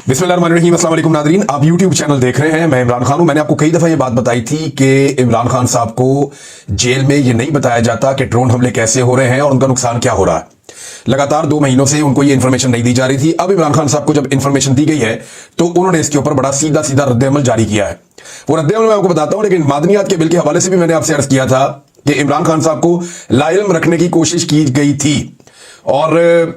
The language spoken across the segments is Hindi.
बिस्मिल्लाहिर्रहमानिर्रहीम। अस्सलाम वालेकुम नाज़रीन, आप YouTube चैनल देख रहे हैं। मैं इमरान खान हूं। मैंने आपको कई दफा ये बात बताई थी कि इमरान खान साहब को जेल में ये नहीं बताया जाता कि ड्रोन हमले कैसे हो रहे हैं और उनका नुकसान क्या हो रहा है। लगातार 2 महीनों से उनको ये इन्फॉर्मेशन नहीं दी जा रही थी। अब इमरान खान साहब को जब इन्फॉर्मेशन दी गई है तो उन्होंने इसके ऊपर बड़ा सीधा सीधा रद्द-ए-अमल जारी किया है। वो रद्द-ए-अमल मैं आपको बताता हूं, लेकिन मादनियात के बिल के हवाले से भी मैंने आपसे अर्ज किया था कि इमरान खान साहब को लाइल्म रखने की कोशिश की गई थी। और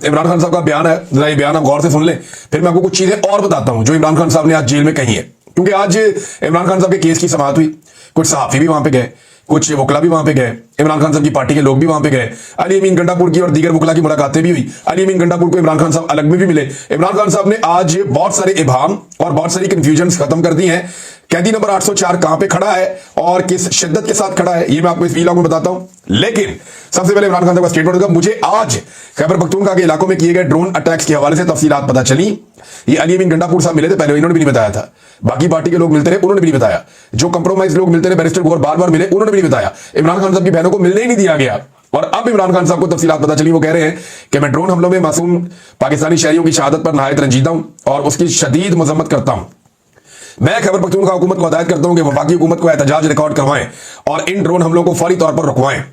इमरान खान साहब का बयान है, जरा ये बयान आप गौर से सुन लें, फिर मैं आपको कुछ चीजें और बताता हूं जो इमरान खान साहब ने आज जेल में कही है। क्योंकि आज इमरान खान साहब के केस की समाअत हुई, कुछ सहाफी भी वहां पे गए, कुछ वकला भी वहां पे गए, इमरान खान साहब की पार्टी के लोग भी वहां पे गए। अली अमीन गंडापुर की और दीगर वकला की मुलाकातें भी हुई। अली अमीन गंडापुर को इमरान खान साहब अलग में भी मिले। इमरान खान साहब ने आज बहुत सारे इबाहम और बहुत सारी कंफ्यूजन खत्म कर दी हैं। कैदी नंबर 804 कहां पे खड़ा है और किस शिद्दत के साथ खड़ा है, ये मैं आपको इस वीलॉग में बताता हूं। लेकिन सबसे पहले इमरान खान साहब का स्टेटमेंट होगा। मुझे आज खैबर पख्तूनख्वा के इलाकों में किए गए ड्रोन अटैक्स के हवाले से तफसीलात पता चली। ये अली अमीन गंडापुर साहब मिले थे, पहले इन्होंने भी नहीं बताया था। बाकी पार्टी के लोग मिलते रहे, उन्होंने भी नहीं बताया। जो कंप्रोमाइज लोग मिलते रहे, बैरिस्टर गौहर बार बार मिले, उन्होंने भी नहीं बताया। इमरान खान साहब की बहनों को मिलने ही नहीं दिया गया। और अब इमरान खान साहब को तफसीलात पता चली। वो कह रहे हैं कि मैं ड्रोन हमलों में मासूम पाकिस्तानी शहरियों की शहादत पर नहायत रंजीदा हूं और उसकी शदीद मजम्मत करता हूं। मैं खैबर पख्तूनख्वा हुकूमत को हिदायत करता हूं कि वफाकी हुकूमत को एहतजाज रिकॉर्ड करवाएं और इन ड्रोन हमलों को फौरी तौर पर रुकवाएं।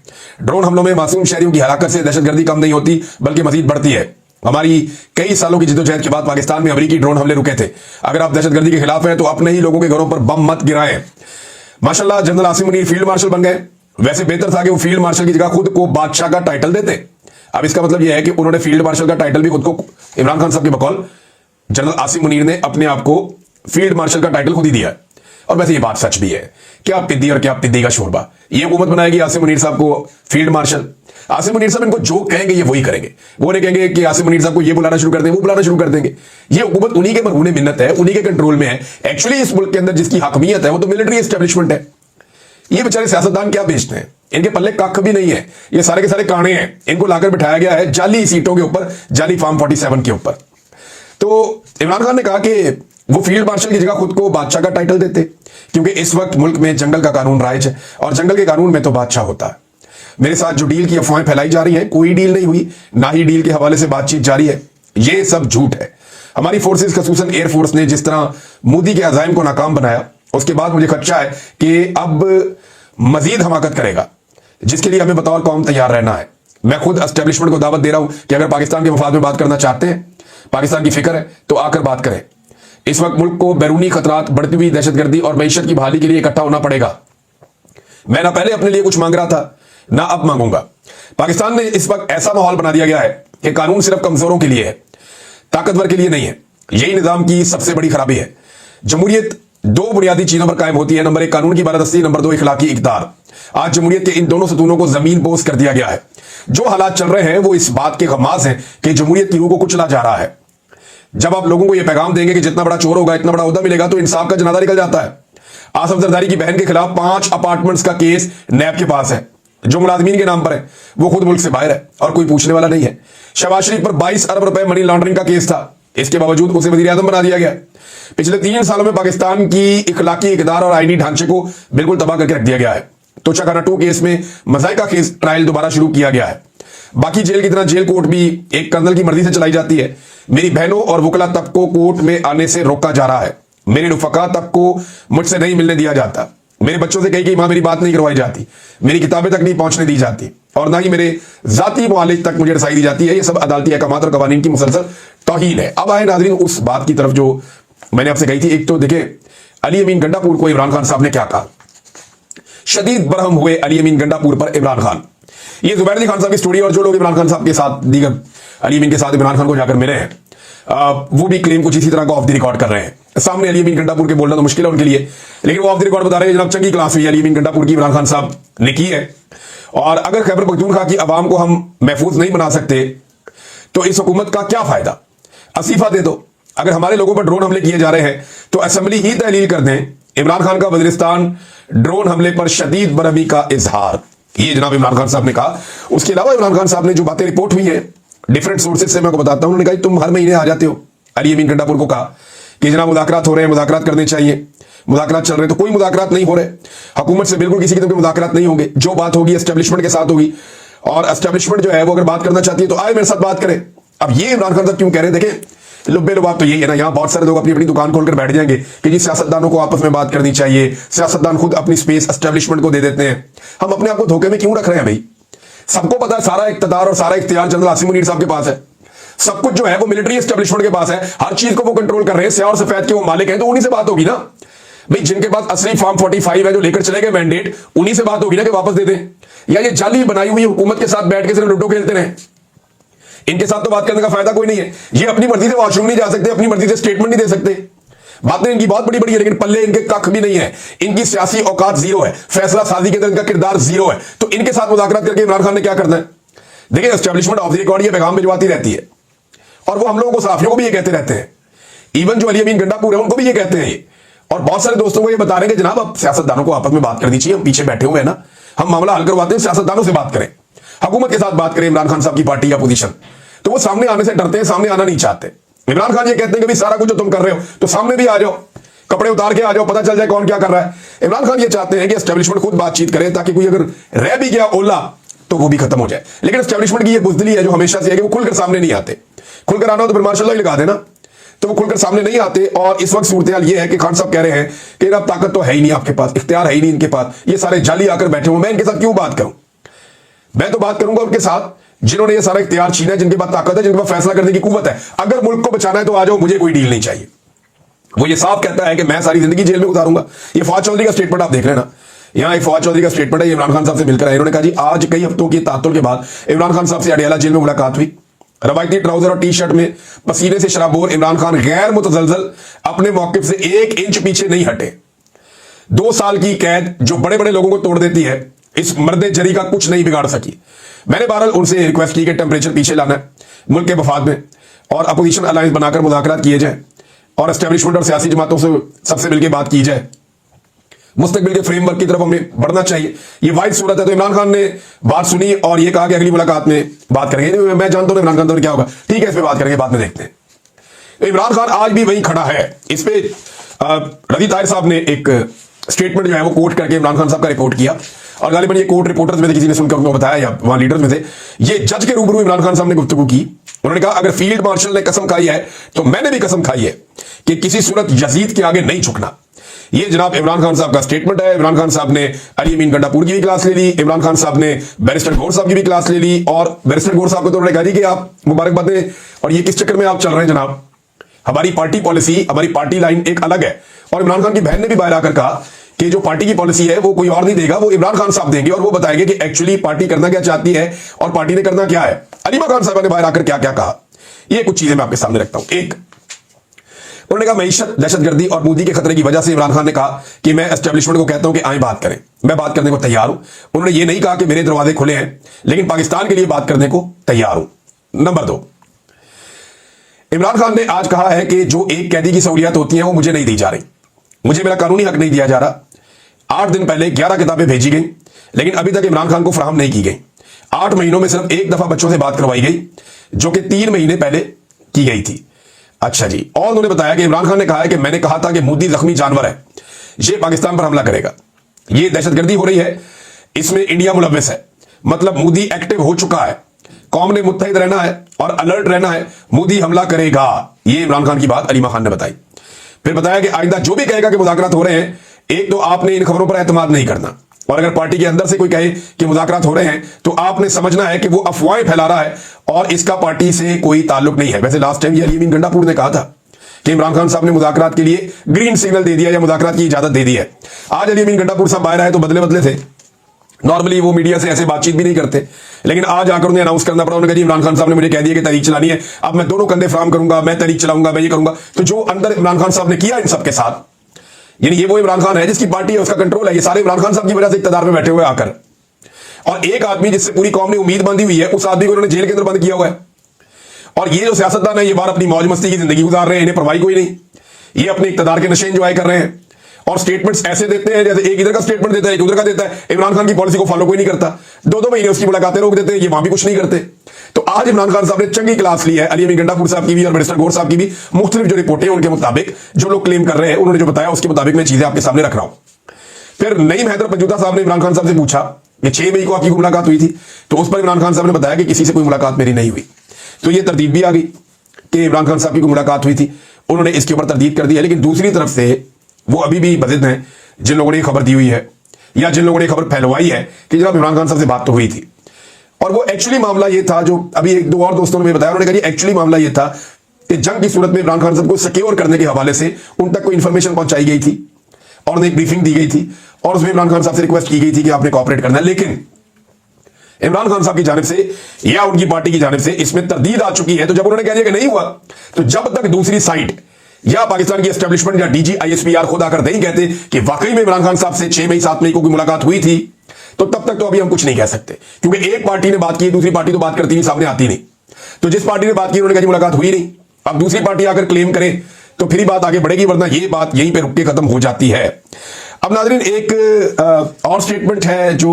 ड्रोन हमलों में मासूम शहरियों की हलाकत से दहशतगर्दी कम नहीं होती बल्कि मजीद बढ़ती है। हमारी कई सालों की जिद्दोजहद के बाद पाकिस्तान में अमरीकी ड्रोन हमले रुके थे। अगर आप दहशतगर्दी के खिलाफ हैं तो अपने ही लोगों के घरों पर बम मत गिराएं। माशाल्लाह general Asim Munir field marshal बन गए। वैसे बेहतर था कि वो फील्ड मार्शल की जगह खुद को बादशाह का टाइटल देते। अब इसका मतलब यह है कि उन्होंने फील्ड मार्शल का टाइटल भी खुद को, इमरान खान साहब के बकौल जनरल आसिम मुनीर ने अपने आप को फील्ड मार्शल का टाइटल खुद ही दिया। और वैसे ये बात सच भी है। क्या पिद्दी और क्या पिद्दी का शोरबा। ये हुकूमत बनाएगी आसिम मुनीर साहब को फील्ड मार्शल। आसिम मुनीर साहब इनको जो कहेंगे ये वही करेंगे। वो नहीं कहेंगे कि आसिम मुनीर साहब को ये बुलाना शुरू कर देंगे, वो बुलाना शुरू कर देंगे। ये हुकूमत उन्हीं के मरहूने मिन्नत है, उन्हीं के कंट्रोल में है। एक्चुअली इस मुल्क के अंदर जिसकी हकमियत है वो तो मिलिट्री एस्टेब्लिशमेंट है। ये बेचारे सियासतदान क्या बेचते हैं, इनके पल्ले कख भी नहीं है। ये सारे के सारे काने हैं। इनको लाकर बिठाया गया है जाली सीटों के ऊपर, जाली फार्म 47 के ऊपर। तो इमरान खान ने कहा कि वो फील्ड मार्शल की जगह खुद को बादशाह का टाइटल देते, क्योंकि इस वक्त मुल्क में जंगल का कानून राइज है और जंगल के कानून में तो बादशाह होता है। मेरे साथ जो डील की अफवाहें फैलाई जा रही हैं, कोई डील नहीं हुई, ना ही डील के हवाले से बातचीत जारी है। ये सब झूठ है। हमारी फोर्सेस खसूसन एयरफोर्स ने जिस तरह मोदी के अज़ाइम को नाकाम बनाया, उसके बाद मुझे खदशा है कि अब मजीद हमाकत करेगा, जिसके लिए हमें बतौर कौम तैयार रहना है। मैं खुद एस्टेब्लिशमेंट को दावत दे रहा हूं कि अगर पाकिस्तान के मफाद में बात करना चाहते हैं, पाकिस्तान की फिक्र है, तो आकर बात करें। इस वक्त मुल्क को बैरूनी खतरात, बढ़ती हुई दहशतगर्दी और मईशत की बहाली के लिए इकट्ठा होना पड़ेगा। मैं ना पहले अपने लिए कुछ मांग रहा था, ना अब मांगूंगा। पाकिस्तान में इस वक्त ऐसा माहौल बना दिया गया है कि कानून सिर्फ कमजोरों के लिए है, ताकतवर के लिए नहीं है। यही निजाम की सबसे बड़ी खराबी है। जमहूरियत 2 बुनियादी चीजों पर कायम होती है। नंबर 1 कानून की बालादस्ती, नंबर 2 इखलाकी इक़दार। आज जमहूरियत के इन दोनों सतूनों को जमीन बोस कर दिया गया है। जो हालात चल रहे हैं वो इस बात के गमाज हैं कि जमहूरियत की रूह को कुचला जा रहा है। जब आप लोगों को यह पैगाम देंगे कि जितना बड़ा चोर होगा इतना बड़ा ओहदा मिलेगा, तो इंसाफ का जनाजा निकल जाता है। आसफ जरदारी की बहन के खिलाफ 5 अपार्टमेंट्स का केस नैब के पास है, जो मुलाजमीन के नाम पर है। वो खुद मुल्क से बाहर है और कोई पूछने वाला नहीं है। शहबाज शरीफ पर 22 अरब रुपए मनी लॉन्ड्रिंग का केस था, इसके बावजूद उसे वजीर आजम बना दिया गया। पिछले 3 सालों में पाकिस्तान की इखलाकी इक़दार और आईनी ढांचे को बिल्कुल तबाह करके रख दिया गया है। तोशाखाना 2 केस में मजाइका केस ट्रायल दोबारा शुरू किया गया है। बाकी जेल की तरह जेल कोर्ट भी एक कर्नल की मर्जी से चलाई जाती है। मेरी बहनों और वकला तब को कोर्ट में आने से रोका जा रहा है। मेरे रुफका तब को मुझसे नहीं मिलने दिया जाता। मेरे बच्चों से कहीं मां मेरी बात नहीं करवाई जाती। मेरी किताबें तक नहीं पहुंचने दी जाती और ना ही मेरे जाती मुआलिज तक मुझे रसाई दी जाती है। ये सब अदालती अहकामात और कवानीन की मुसलसल तौहीन है। अब आए नाज़रीन उस बात की तरफ जो मैंने आपसे कही थी। एक तो देखिए, अली अमीन गंडापुर को इमरान खान साहब ने क्या कहा। शदीद बरहम हुए अली अमीन गंडापुर पर इमरान खान। ये जुबैर अली खान साहब की स्टोरी, और जो लोग इमरान खान साहब के साथ, दीगर अली अमीन के साथ इमरान खान को जाकर मिले हैं, वो भी क्लेम कुछ इसी तरह का ऑफ द रिकॉर्ड कर रहे हैं। सामने अली अमीन गंडापुर के बोलना तो मुश्किल है उनके लिए, लेकिन वो ऑफ द रिकॉर्ड बता रहे हैं जनाब चंगी क्लास हुई अली अमीन गंडापुर की इमरान खान साहब ने की है। और अगर खैबर पख्तूनख्वा की आवाम को हम महफूज नहीं बना सकते तो इस हुकूमत का क्या फायदा। असीफा दे दो। अगर हमारे लोगों पर ड्रोन हमले किए जा रहे हैं तो असेंबली ही तहलील कर दें। इमरान खान का वजीरिस्तान ड्रोन हमले पर शदीद बरहमी का इजहार, ये जनाब इमरान खान साहब ने कहा। उसके अलावा इमरान खान साहब ने जो बातें रिपोर्ट हुई है डिफरेंट सोर्सेज से मैं आपको बताता हूं। उन्होंने कहा तुम हर महीने आ जाते हो। अली अमीन गंडापुर को कहा कि जनाब मुज़ाकरात हो रहे हैं, मुज़ाकरात करने चाहिए। मुज़ाकरात चल रहे हैं, तो कोई मुज़ाकरात नहीं हो रहे। हुकूमत से बिल्कुल किसी किस्म के मुज़ाकरात नहीं होंगे। जो बात होगी एस्टेब्लिशमेंट के साथ होगी, और एस्टेब्लिशमेंट जो है वो अगर बात करना चाहती है तो आए मेरे साथ बात करें। अब ये इमरान खान साहब क्यों कह रहे हैं, देखें लुब्बे लुबाब तो यही है ना, यहाँ बहुत सारे लोग अपनी अपनी दुकान खोलकर बैठ जाएंगे कि जी सियासतदानों को आपस में बात करनी चाहिए, सियासतदान खुद अपनी स्पेस एस्टेब्लिशमेंट को दे देते हैं। हम अपने आप को धोखे में क्यों रख रहे हैं भाई? सबको पता है सारा इख्तियार और सारा इख्तियार जनरल आसिम मुनीर साहब के पास है। सब कुछ जो है वो मिलिट्री एस्टेब्लिशमेंट के पास है, हर चीज को वो कंट्रोल कर रहे हैं, स्या और सफेद के वो मालिक हैं, तो उन्हीं से बात होगी ना भाई। जिनके पास असली फॉर्म 45 है जो लेकर चले गए मैंडेट, उन्हीं से बात होगी ना कि वापस दे दें, या ये जाली बनाई हुई हुकूमत के साथ बैठ के सिर्फ लूडो खेलते रहे। इनके साथ तो बात करने का फायदा कोई नहीं है। ये अपनी मर्जी से वॉशरूम नहीं जा सकते, अपनी मर्जी से स्टेटमेंट नहीं दे सकते। बातें इनकी बहुत बड़ी बड़ी है, लेकिन पल्ले इनके कख भी नहीं है। इनकी सियासी औकात जीरो है, फैसला साजी के अंदर इनका किरदार जीरो है। तो इनके साथ मुज़ाकरात करके इमरान खान ने क्या करना है? देखिए, एस्टेब्लिशमेंट ऑफ द रिकॉर्ड ये पैगाम भिजवाती रहती है, और वो हम लोगों को, सहाफियों को भी ये कहते रहते हैं। इवन जो अली अमीन गंडापुर है उनको भी ये कहते हैं ये, और बहुत सारे दोस्तों को ये बता रहे हैं कि जनाब अब सियासतदानों को आपस में बात करनी चाहिए, हम पीछे बैठे हुए हैं ना, हम मामला हल करवाते हैं, सियासतदानों से बात करें, हुकूमत के साथ बात करें, इमरान खान साहब की पार्टी या पोजीशन। तो वो सामने आने से डरते हैं, सामने आना नहीं चाहते। इमरान खान ये कहते हैं कि भाई सारा कुछ जो तुम कर रहे हो तो सामने भी आ जाओ, कपड़े उतार के आ जाओ, पता चल जाए कौन क्या कर रहा है। इमरान खान ये चाहते हैं कि एस्टेब्लिशमेंट खुद बातचीत करे, ताकि कोई अगर रह भी गया ओला तो वो भी खत्म हो जाए। लेकिन एस्टेब्लिशमेंट की ये बुजदिली है जो हमेशा से है कि वो खुलकर सामने नहीं आते। खुलकर आना हो तो फिर मार्शल लगा देना, तो वो खुलकर सामने नहीं आते। और इस वक्त सूरत ये है कि खान साहब कह रहे हैं कि अब ताकत तो है ही नहीं आपके पास, इख्तियार है ही नहीं इनके पास, ये सारे जाली आकर बैठे हुए, मैं इनके साथ क्यों बात करूं? मैं तो बात करूंगा उनके साथ जिन्होंने ये सारा इख्तियार छीना है, जिनके पास ताकत है, जिनके पास फैसला करने की कुव्वत है। अगर मुल्क को बचाना है तो आ जाओ, मुझे कोई डील नहीं चाहिए। वो ये साफ कहता है कि मैं सारी जिंदगी जेल में उतारूंगा। ये फवाद चौधरी का स्टेटमेंट आप देख रहे हैं ना, यहाँ एक फवाद चौधरी का स्टेटमेंट है, इमरान खान साहब से मिलकर आए। इन्होंने कहा जी आज कई हफ्तों की तातुल के बाद इमरान खान साहब से अडियाला जेल में मुलाकात हुई। रवायती ट्राउजर और टी शर्ट में पसीने से शराबोर इमरान खान गैर मुतजलजल अपने मौकिफ से 1 इंच पीछे नहीं हटे। 2 साल की कैद जो बड़े बड़े लोगों को तोड़ देती है, इस मर्दे जरी का कुछ नहीं बिगाड़ सकी। मैंने बहरहाल उनसे रिक्वेस्ट की कि टेम्परेचर पीछे लाना है मुल्क के मफाद में, और अपोजिशन अलायंस बनाकर मुज़ाकरात किए जाए, और एस्टेब्लिशमेंट और सियासी जमातों से सबसे मिलकर बात की जाए। मुस्तकबिल के फ्रेमवर्क की तरफ हमें बढ़ना चाहिए। ये वाइड सूरत है। तो इमरान खान ने बात सुनी और ये कहा कि अगली मुलाकात में बात करेंगे। मैं जानता हूं इमरान खान तो क्या होगा, ठीक है इस पर बात करेंगे, बाद में देखते हैं। तो इमरान खान आज भी वहीं खड़ा है। इस पे रवि ताहिर साहब ने एक स्टेटमेंट जो है वो कोट करके इमरान खान साहब का रिपोर्ट किया, और गालिबन ये कोट रिपोर्टर्स में से किसी ने सुनकर उनको बताया या वहां लीडर्स में से, ये जज के रूबरू इमरान खान साहब ने गुफ्तगू की। उन्होंने कहा अगर फील्ड मार्शल ने कसम खाई है तो मैंने भी कसम खाई है कि किसी सूरत यजीद के आगे नहीं झुकना। ये जनाब इमरान खान साहब का स्टेटमेंट है। इमरान खान साहब ने अली अमीन गंडापुर की भी क्लास ले ली, इमरान खान साहब ने बैरिस्टर गौर साहब की भी क्लास ले ली, और बैरिस्टर गौर साहब को तो उन्होंने कहा कि आप मुबारकबादें, और ये किस चक्कर में आप चल रहे हैं जनाब, हमारी पार्टी पॉलिसी, हमारी पार्टी लाइन एक अलग है। और इमरान खान की बहन ने भी बाहर आकर कहा कि जो पार्टी की पॉलिसी है वो कोई और नहीं देगा, वो इमरान खान साहब देंगे, और वो बताएंगे कि एक्चुअली पार्टी करना क्या चाहती है और पार्टी ने करना क्या है। अलीमा खान साहब ने बाहर आकर क्या क्या कहा, ये कुछ चीजें मैं आपके सामने रखता हूं। एक, उन्होंने कहा मईशत, दहशतगर्दी और मोदी के खतरे की वजह से इमरान खान ने कहा कि मैं एस्टेब्लिशमेंट को कहता हूं कि आए बात करें, मैं बात करने को तैयार हूं। उन्होंने ये नहीं कहा कि मेरे दरवाजे खुले हैं, लेकिन पाकिस्तान के लिए बात करने को तैयार हूं। नंबर 2, इमरान खान ने आज कहा है कि जो एक कैदी की सहूलियत होती है वो मुझे नहीं दी जा रही, मुझे मेरा कानूनी हक नहीं दिया जा रहा। 8 दिन पहले 11 किताबें भेजी गई, लेकिन अभी तक इमरान खान को फराहम नहीं की गई। 8 महीनों में सिर्फ 1 दफा बच्चों से बात करवाई गई, जो कि 3 महीने पहले की गई थी। अच्छा जी, और उन्होंने बताया कि इमरान खान ने कहा है कि मैंने कहा था कि मोदी जख्मी जानवर है, ये पाकिस्तान पर हमला करेगा, ये दहशतगर्दी हो रही है, इसमें इंडिया मुलव्वस है, मतलब मोदी एक्टिव हो चुका है, कौम ने मुत्तहिद रहना है और अलर्ट रहना है, मोदी हमला करेगा। ये इमरान खान की बात अलीमा खान ने बताई। फिर बताया कि आइंदा जो भी कहेगा कि मुज़ाकरात हो रहे हैं, एक तो आपने इन खबरों पर एतमाद नहीं करना, और अगर पार्टी के अंदर से कोई कहे कि मुज़ाकरात हो रहे हैं तो आपने समझना है कि वो अफवाहें फैला रहा है और इसका पार्टी से कोई ताल्लुक नहीं है। वैसे लास्ट टाइम ये अली अमीन गंडापुर ने कहा था कि इमरान खान साहब ने मुज़ाकरात के लिए ग्रीन सिग्नल दे दिया या मुज़ाकरात की इजाजत दे दी है। आज अली अमीन गंडापुर साहब बाहर आए तो बदले बदले थे। नॉर्मली वो मीडिया से ऐसे बातचीत भी नहीं करते, लेकिन आज आकर उन्हें अनाउंस करना पड़ा। उन्होंने कहा इमरान खान साहब ने मुझे कह दिया कि तहरीक चलानी है, अब मैं दोनों कंधे फ्राहम करूंगा, मैं तहरीक चलाऊंगा, मैं ये करूंगा। तो जो अंदर इमरान खान साहब ने किया इन सबके साथ, यानी ये वो इमरान खान है जिसकी पार्टी है, उसका कंट्रोल है, ये सारे इमरान खान साहब की वजह से इक़्तिदार में बैठे हुए आकर। और एक आदमी जिससे पूरी कौम ने उम्मीद बांधी हुई है, उस आदमी को उन्होंने जेल के अंदर बंद किया हुआ है। और ये जो सियासतदान है, ये बार अपनी मौज मस्ती की जिंदगी गुजार रहे हैं, इन्हें परवाही कोई नहीं, ये अपने इक़्तिदार के नशे एंजॉय कर रहे हैं और स्टेटमेंट्स ऐसे देते हैं जैसे एक इधर का स्टेटमेंट देता है, एक उधर का देता है। इमरान खान की पॉलिसी को फॉलो कोई नहीं करता, 2-2 महीने उसकी मुलाकातें रोक देते हैं, ये वहां भी कुछ नहीं करते। तो आज इमरान खान साहब ने चंगी क्लास ली है अली अमीन गंडापुर साहब की भी और बैरिस्टर गौर साहब की भी। मुख्तलिफ जो रिपोर्टें उनके मुताबिक जो लोग क्लेम कर रहे हैं, उन्होंने जो बताया उसके मुताबिक मैं चीजें आपके सामने रख रहा हूं। फिर नईम हैदर पंजूता साहब ने इमरान खान साहब से पूछा कि 6 मई को आपकी मुलाकात हुई थी, तो उस पर इमरान खान साहब ने बताया कि किसी से कोई मुलाकात मेरी नहीं हुई। तो ये तरतीब भी आ गई। कि इमरान खान साहब की कोई मुलाकात हुई थी, उन्होंने इसके ऊपर तरदीद कर दी है। लेकिन दूसरी तरफ से वो अभी भी बजिद हैं जिन लोगों ने ये खबर दी हुई है या जिन लोगों ने खबर फैलवाई है कि जनाब इमरान खान साहब से बात तो हुई थी। और वो एक्चुअली मामला ये था, जो अभी एक दो और दोस्तों ने बताया, उन्होंने कहा एक्चुअली मामला ये था कि जंग की सूरत में इमरान खान साहब को सिक्योर करने के हवाले से उन तक कोई इंफॉर्मेशन पहुंचाई गई थी और उन्हें एक ब्रीफिंग दी गई थी और उसमें इमरान खान साहब से रिक्वेस्ट की गई थी कि आपने कोऑपरेट करना है। लेकिन इमरान खान साहब की जानिब से या उनकी पार्टी की जानिब से इसमें तरदीद आ चुकी है। तो जब उन्होंने कह दिया कि नहीं हुआ, तो जब तक दूसरी साइड या पाकिस्तान की एस्टेब्लिशमेंट या डीजी आईएसपीआर खुद आकर नहीं कहते कि वाकई में इमरान खान साहब से 6 मई 7 मई को मुलाकात हुई थी, तो तब तक तो अभी हम कुछ नहीं कह सकते, क्योंकि एक पार्टी ने बात की, दूसरी पार्टी तो बात करती नहीं, सामने आती नहीं। तो जिस पार्टी ने बात की उन्होंने कहा मुलाकात हुई नहीं, अब दूसरी पार्टी आकर क्लेम करे तो फिर ही बात आगे बढ़ेगी, वरना ये बात यहीं पे रुक के खत्म हो जाती है। अब नाज़रीन एक और स्टेटमेंट है जो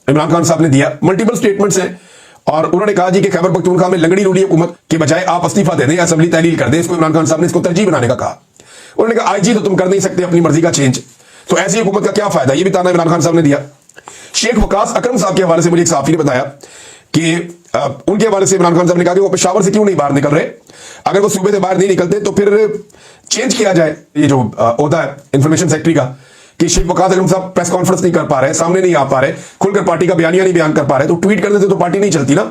इमरान खान साहब ने दिया, मल्टीपल स्टेटमेंट्स हैं, और उन्होंने कहा जी कि खैबर पख्तूनख्वा में लंगड़ी रूढ़ी हुकूमत के बजाय आप इस्तीफा दे दें, असेंबली तहलील कर दें। इसको इमरान खान साहब ने इसको तरजीह बनाने का कहा। उन्होंने कहा आईजी तो तुम कर नहीं सकते अपनी मर्जी का चेंज, तो ऐसी हुकूमत का क्या फायदा, ये भी ताना इमरान खान साहब ने दिया। शेख वकास अकरम साहब के हवाले से मुझे एक साफी ने बताया कि उनके हवाले से इमरान खान साहब ने कहा कि वो पेशावर से क्यों नहीं बाहर निकल रहे, अगर वो सूबे से बाहर नहीं निकलते तो फिर चेंज किया जाए ये जो ओहदा है इंफॉर्मेशन सेक्रेटरी का, कि शेख वकास अकरम साहब प्रेस कॉन्फ्रेंस नहीं कर पा रहे, सामने नहीं आ पा रहे, खुलकर पार्टी का बयानिया नहीं बयान कर पा रहे, तो ट्वीट कर देते तो पार्टी नहीं चलती ना।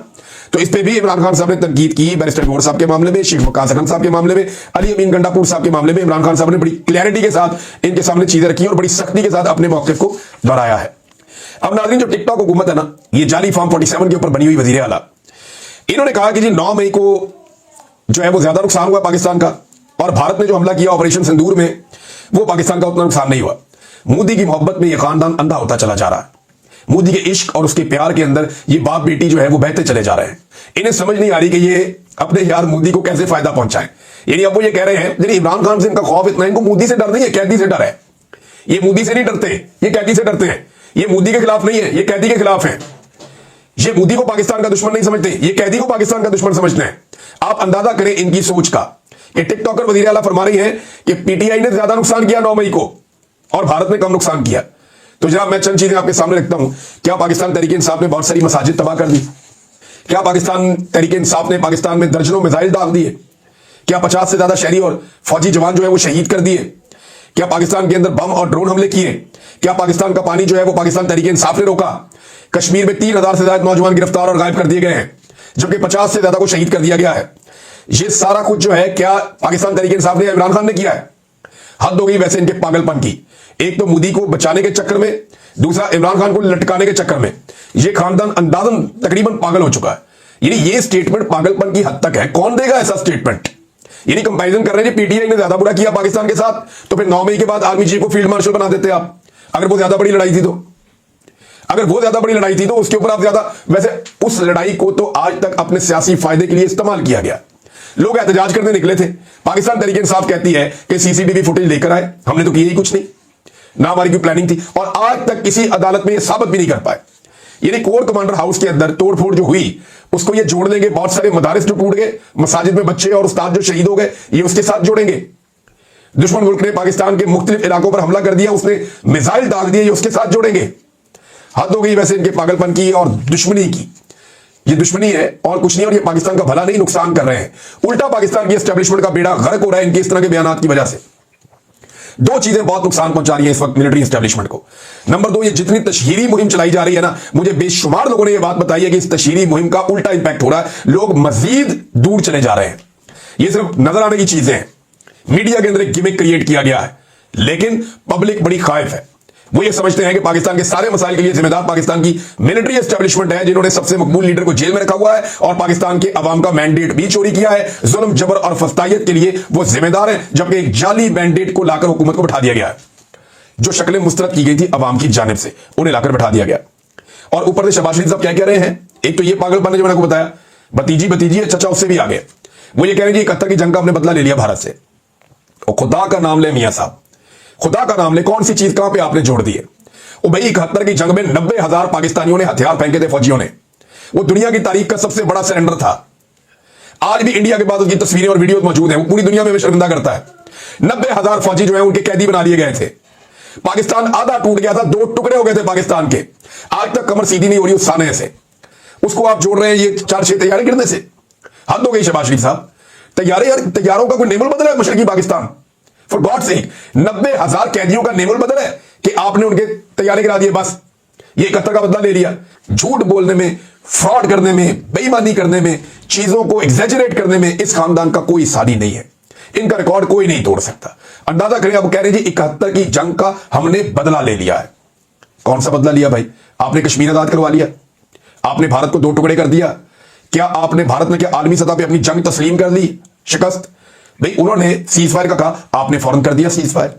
तो इस पे भी इमरान खान साहब ने तनकीद की। बैरिस्टर गौहर साहब के मामले में, शेख वकास अकरम साहब के मामले में, अली अमीन गंडापुर साहब के मामले में इमरान खान साहब ने बड़ी क्लैरिटी के साथ इनके सामने चीजें रखी और बड़ी सख्ती के साथ अपने मौके को दोहराया है। अब नाज़रीन जो टिकटॉक हुकूमत है ना, ये जाली फॉर्म 47 के ऊपर बनी हुई वजीर आला, इन्होंने कहा कि जी 9 मई को जो है वो ज्यादा नुकसान हुआ पाकिस्तान का, और भारत ने जो हमला किया ऑपरेशन सिंदूर में वो पाकिस्तान का उतना नुकसान नहीं हुआ। मोदी की मोहब्बत में ये खानदान अंधा होता चला जा रहा है। मोदी के इश्क और उसके प्यार के अंदर ये बाप बेटी जो है वो बहते चले जा रहे हैं। इन्हें समझ नहीं आ रही कि ये अपने यार मोदी को कैसे फायदा पहुंचाएं। यानी अब वो ये कह रहे हैं, यानी इमरान खान से इनका खौफ इतना, इनको मोदी से डर नहीं है, कैदी से डर है। ये मोदी से नहीं डरते, ये कैदी से डरते हैं। ये मोदी के खिलाफ नहीं है, ये कैदी के खिलाफ है। ये मोदी को पाकिस्तान का दुश्मन नहीं समझते, ये कैदी को पाकिस्तान का दुश्मन समझते हैं। आप अंदाजा करें इनकी सोच का कि टिकटॉकर वजीर आला फरमा रही है कि पीटीआई ने ज्यादा नुकसान किया 9 मई को और भारत ने कम नुकसान किया। तो जनाब मैं चंद चीजें आपके सामने रखता हूं। क्या पाकिस्तान तहरीक इंसाफ ने बहुत सारी मसाजिद तबाह कर दी? क्या पाकिस्तान तहरीक इंसाफ ने पाकिस्तान में दर्जनों मिसाइल दाग दिए? क्या 50 से ज्यादा शहरी और फौजी जवान जो है वो शहीद कर दिए? क्या पाकिस्तान के अंदर बम और ड्रोन हमले किए? क्या पाकिस्तान का पानी जो है वो पाकिस्तान तहरीक इंसाफ ने रोका? कश्मीर में 3000 से ज्यादा नौजवान गिरफ्तार और गायब कर दिए गए हैं, जबकि 50 से ज्यादा को शहीद कर दिया गया है। ये सारा कुछ जो है क्या पाकिस्तान तहरीक इंसाफ ने इमरान खान ने किया है? हद हो गई वैसे इनके पागलपन की। एक तो मोदी को बचाने के चक्कर में, दूसरा इमरान खान को लटकाने के चक्कर में ये खानदान अंदाजन तकरीबन पागल हो चुका है। यानी ये स्टेटमेंट पागलपन की हद तक है। कौन देगा ऐसा स्टेटमेंट? यानी कंपैरिजन कर रहे हैं पीटीआई ने ज्यादा बुरा किया पाकिस्तान के साथ, तो फिर 9 मई के बाद आर्मी चीफ को फील्ड मार्शल बना देते आप। अगर वो ज्यादा बड़ी लड़ाई थी तो, अगर वो ज्यादा बड़ी लड़ाई थी तो उसके ऊपर आप ज्यादा, वैसे उस लड़ाई को तो आज तक अपने सियासी फायदे के लिए इस्तेमाल किया गया। लोग एहतजाज करने निकले थे, पाकिस्तान तहरीक इंसाफ कहती है कि सीसीटीवी फुटेज लेकर आए, हमने तो किया ही कुछ नहीं, ना हमारी कोई प्लानिंग थी, और आज तक किसी अदालत में यह साबित भी नहीं कर पाए। यानी कोर कमांडर हाउस के अंदर तोड़फोड़ जो हुई उसको ये जोड़ देंगे, बहुत सारे मदारिस जो टूट गए, मसाजिद में बच्चे और उस्ताद जो शहीद हो गए, ये उसके साथ जोड़ेंगे। दुश्मन मुल्क ने पाकिस्तान के मुख्तलिफ इलाकों पर हमला कर दिया, उसने मिसाइल दाग दिए, ये उसके साथ जोड़ेंगे। हद हो गई वैसे इनके पागलपन की और दुश्मनी की। ये दुश्मनी है और कुछ नहीं, और ये पाकिस्तान का भला नहीं, नुकसान कर रहे हैं। उल्टा पाकिस्तान की एस्टेब्लिशमेंट का बेड़ा गर्क हो रहा है इनके इस तरह के बयान की वजह से। दो चीजें बहुत नुकसान पहुंचा रही है इस वक्त मिलिट्री एस्टेब्लिशमेंट को। नंबर 2, ये जितनी तशहीरी मुहिम चलाई जा रही है ना, मुझे बेशुमार लोगों ने यह बात बताई है कि इस तशहीरी मुहिम का उल्टा इंपैक्ट हो रहा है, लोग मजीद दूर चले जा रहे हैं। ये सिर्फ नजर आने की चीजें हैं, मीडिया के अंदर एक गिमिक क्रिएट किया गया है, लेकिन पब्लिक बड़ी खाइफ है। वो ये समझते हैं कि पाकिस्तान के सारे मसाइल के लिए जिम्मेदार पाकिस्तान की मिलिट्री एस्टेब्लिशमेंट है, जिन्होंने सबसे मकबूल लीडर को जेल में रखा हुआ है और पाकिस्तान के अवाम का मैंडेट भी चोरी किया है। जुल्म, जबर और फस्तायत के लिए वो जिम्मेदार है, जबकि एक जाली मैंडेट को लाकर हुकूमत को बैठा दिया गया है, जो शक्लें मुस्तरद की गई थी अवाम की जानिब से, उन्हें लाकर बैठा दिया गया। और ऊपर से शहबाज शरीफ साहब क्या कह रहे हैं, एक तो ये पागलपन है जो मैंने को बताया, भतीजी चचा उससे भी आगे, वो ये कह रहे हैं कि 71 की जंग का हमने बदला ले लिया भारत से। और खुदा का नाम ले मियां साहब, खुदा का नाम ले, कौन सी चीज कहां पे आपने जोड़ दी है? वो भाई 71 की जंग में 90,000 पाकिस्तानियों ने हथियार फेंके थे फौजियों ने। वो दुनिया की तारीख का सबसे बड़ा सरेंडर था। आज भी इंडिया के बाद उसकी तस्वीरें और वीडियो मौजूद हैं, वो पूरी दुनिया में शर्मिंदा करता है। 90,000 फौजी जो है उनके कैदी बना लिए गए थे। पाकिस्तान आधा टूट गया था, 2 टुकड़े हो गए थे पाकिस्तान के। आज तक कमर सीधी नहीं हो रही उस साने से, उसको आप जोड़ रहे हैं ये 4-6 तैयारी गिरने से। हद हो गई शहबाज शरीफ साहब। तैयारे यार, तैयारों का कोई नेमल बदला है मशरकी पाकिस्तान? फॉर गॉड सेक, 90,000 कैदियों का नेमल बदला है कि आपने उनके तैयारे गिरा दिए, बस ये 71 का बदला ले लिया। झूठ बोलने में, फ्रॉड करने में, बेईमानी करने में, चीजों को एग्जैजरेट करने में इस खानदान का कोई सानी नहीं है। इनका रिकॉर्ड कोई नहीं तोड़ सकता। अंदाजा करें, अब कह रहे जी 71 की जंग का हमने बदला ले लिया है। कौन सा बदला लिया भाई? आपने कश्मीर आजाद करवा लिया? आपने भारत को 2 टुकड़े कर दिया? क्या आपने भारत में क्या आलमी सतह पे अपनी जंग तस्लीम कर ली, शिकस्त? भाई उन्होंने सीज फायर का कहा, आपने फौरन कर दिया सीज फायर।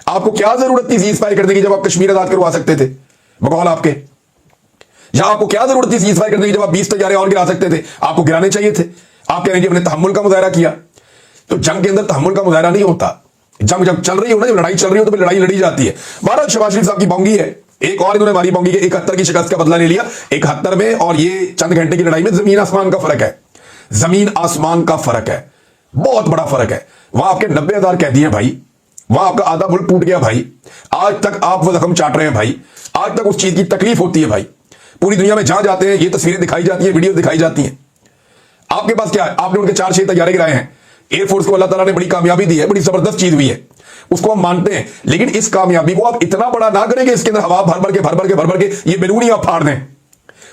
आपको क्या जरूरत थी सीज फायर करने की जब आप कश्मीर आजाद करवा सकते थे बकौल आपके? या आपको क्या जरूरत थी सीज फायर करने की जब आप 20 तैयारे और गिरा सकते थे? आपको गिराने चाहिए थे। आप कह रहे हैं हमने तहम्मुल का मुजाहरा किया। तो जंग के अंदर तहम्मुल का मुजाहरा नहीं होता। जंग जब चल रही हो ना, जब लड़ाई चल रही हो तो फिर लड़ाई लड़ी जाती है। भारत शहबाज शरीफ साहब की बोंगी है, एक और इन्होंने मारी बोंगी के 71 की शिकस्त का बदला ले लिया 71 में, और ये चंद घंटे की लड़ाई में जमीन आसमान का फर्क है। जमीन आसमान का फर्क है, बहुत बड़ा फर्क है। वहां आपके 90,000 कैदी हैं भाई, वहां आपका आधा मुल्क टूट गया भाई। आज तक आप वो जख्म चाट रहे हैं भाई, आज तक उस चीज की तकलीफ होती है भाई। पूरी दुनिया में जहां जाते हैं ये तस्वीरें दिखाई जाती हैं, वीडियो दिखाई जाती हैं। आपके पास क्या है? आपने उनके 4-6 तैयारे गिराए हैं। एयरफोर्स को अल्लाह ताला ने बड़ी कामयाबी दी है, बड़ी जबरदस्त चीज हुई है, उसको हम मानते हैं। लेकिन इस कामयाबी को आप इतना बड़ा ना करें कि इसके अंदर हवा भर भर के ये बैलून ही आप फाड़ दें।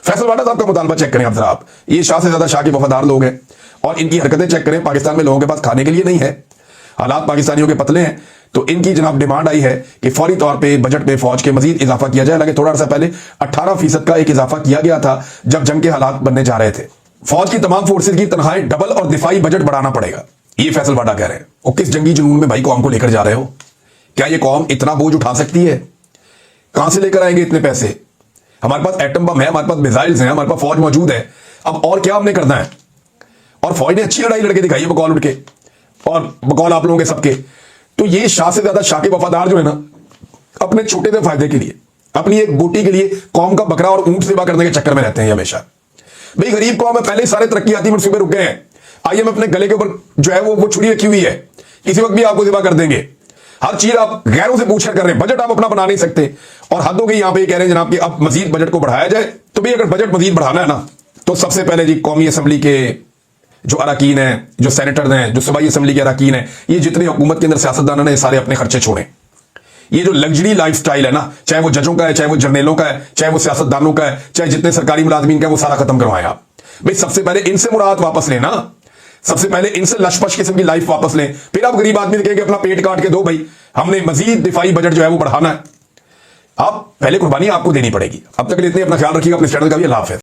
फैसल वाडा साहब का मुतालबा चेक करें आप जरा। आप ये शाह से ज्यादा शाह के वफादार लोग हैं, और इनकी हरकतें चेक करें। पाकिस्तान में लोगों के पास खाने के लिए नहीं है, हालात पाकिस्तानियों के पतले हैं, तो इनकी जनाब डिमांड आई है कि फौरी तौर पे बजट में फौज के मजीद इजाफा किया जाए। हालांकि थोड़ा अर्सा पहले 18% का एक इजाफा किया गया था जब जंग के हालात बनने जा रहे थे। फौज की तमाम फोर्सेज की तनख्वाहें डबल और दिफाई बजट बढ़ाना पड़ेगा, ये फैसल वाडा कह रहे हैं। और किस जंगी जुनून में भाई कौम को लेकर जा रहे हो? क्या ये कौम इतना बोझ उठा सकती है? कहां से लेकर आएंगे इतने पैसे? हमारे पास एटम बम है, हमारे पास मिसाइल्स हैं, हमारे पास फौज मौजूद है, अब और क्या हमने करना है? और फौज ने अच्छी लड़ाई लड़के दिखाई है बकौल उठ के, और बकौल आप लोगों के सबके। तो ये शाह से ज्यादा शाह के वफादार जो है ना, अपने छोटे से फायदे के लिए, अपनी एक बोटी के लिए कौम का बकरा और ऊंट सेवा करने के चक्कर में रहते हैं हमेशा। भाई गरीब कौम है, पहले सारे तरक्याती मनसूबे रुक गए हैं। IMF अपने गले के ऊपर जो है वो छुरी रखी हुई है, किसी वक्त भी आपको सेवा कर देंगे। हर चीज आप गैरों से पूछकर कर रहे हैं, बजट आप अपना बना नहीं सकते। और हद हो गई यहां पे कह रहे हैं जनाब कि अब मजीद बजट को बढ़ाया जाए। तो भाई अगर बजट मजीद बढ़ाना है ना, तो सबसे पहले जी कौमी असम्बली के जो अरकान हैं, जो सेनेटर हैं, जो सूबाई असम्बली के अरकान हैं, ये जितने हुकूमत के अंदर सियासतदान है, सारे अपने खर्चे छोड़ें। ये जो लग्जरी लाइफस्टाइल है ना, चाहे वो जजों का है, चाहे वो जर्नलों का है, चाहे वो सियासतदानों का है, चाहे जितने सरकारी मुलाजमीन का है, वो सारा खत्म करवाएं आप। भाई सबसे पहले इनसे मुराद वापस लेना, सबसे पहले इनसे लशपश किस्म की लाइफ वापस लें, फिर आप गरीब आदमी कहेंगे अपना पेट काट के दो भाई, हमने मजीद दिफाई बजट जो है वो बढ़ाना है। आप पहले कुर्बानी आपको देनी पड़ेगी। अब तक के लिए इतने, अपना ख्याल रखिएगा, अपने चैनल का भी अल्लाह हाफ़िज़।